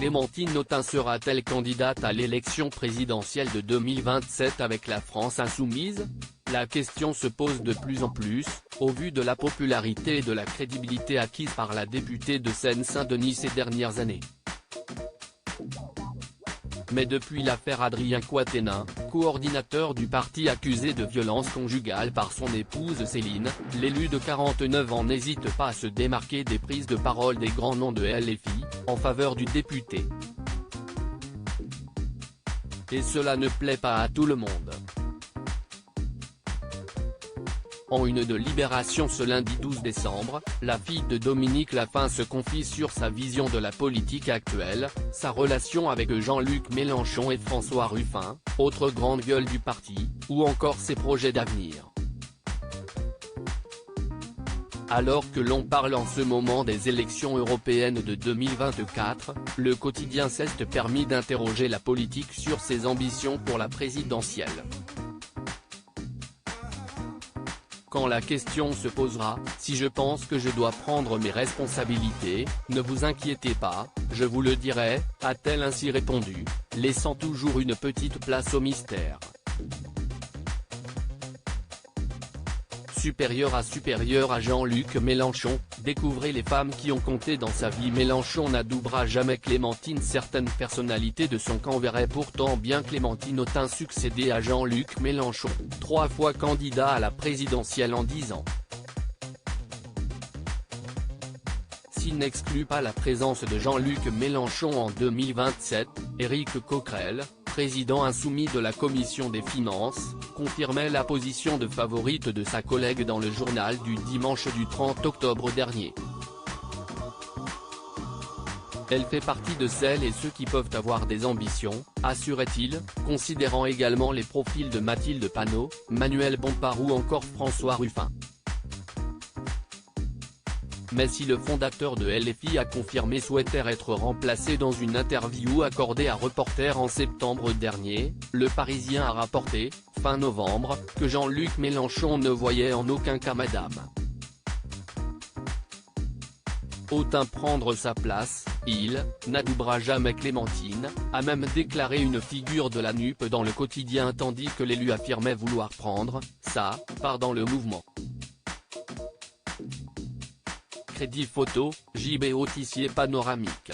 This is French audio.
Clémentine Autain sera-t-elle candidate à l'élection présidentielle de 2027 avec la France insoumise? La question se pose de plus en plus, au vu de la popularité et de la crédibilité acquise par la députée de Seine-Saint-Denis ces dernières années. Mais depuis l'affaire Adrien Quatennens, coordinateur du parti accusé de violence conjugale par son épouse Céline, l'élu de 49 ans n'hésite pas à se démarquer des prises de parole des grands noms de LFI, en faveur du député. Et cela ne plaît pas à tout le monde. En une de Libération ce lundi 12 décembre, la fille de Dominique Laffin se confie sur sa vision de la politique actuelle, sa relation avec Jean-Luc Mélenchon et François Ruffin, autre grande gueule du parti, ou encore ses projets d'avenir. Alors que l'on parle en ce moment des élections européennes de 2024, le quotidien s'est permis d'interroger la politique sur ses ambitions pour la présidentielle. Quand la question se posera, si je pense que je dois prendre mes responsabilités, ne vous inquiétez pas, je vous le dirai, a-t-elle ainsi répondu, laissant toujours une petite place au mystère. Supérieur à Jean-Luc Mélenchon, découvrez les femmes qui ont compté dans sa vie. Mélenchon n'adoubera jamais Clémentine. Certaines personnalités de son camp verraient pourtant bien Clémentine Autain succéder à Jean-Luc Mélenchon, 3 fois candidat à la présidentielle en 10 ans. S'il n'exclut pas la présence de Jean-Luc Mélenchon en 2027, Éric Coquerel, président insoumis de la commission des finances, confirmait la position de favorite de sa collègue dans le journal du dimanche du 30 octobre dernier. Elle fait partie de celles et ceux qui peuvent avoir des ambitions, assurait-il, considérant également les profils de Mathilde Panot, Manuel Bompard ou encore François Ruffin. Mais si le fondateur de LFI a confirmé souhaiter être remplacé dans une interview accordée à Reporter en septembre dernier, Le Parisien a rapporté, fin novembre, que Jean-Luc Mélenchon ne voyait en aucun cas Madame Autain prendre sa place, il n'adoubera jamais Clémentine, a même déclaré une figure de la NUP dans le quotidien, tandis que l'élu affirmait vouloir prendre sa part dans le mouvement. Crédit photo, JB Tissier panoramique.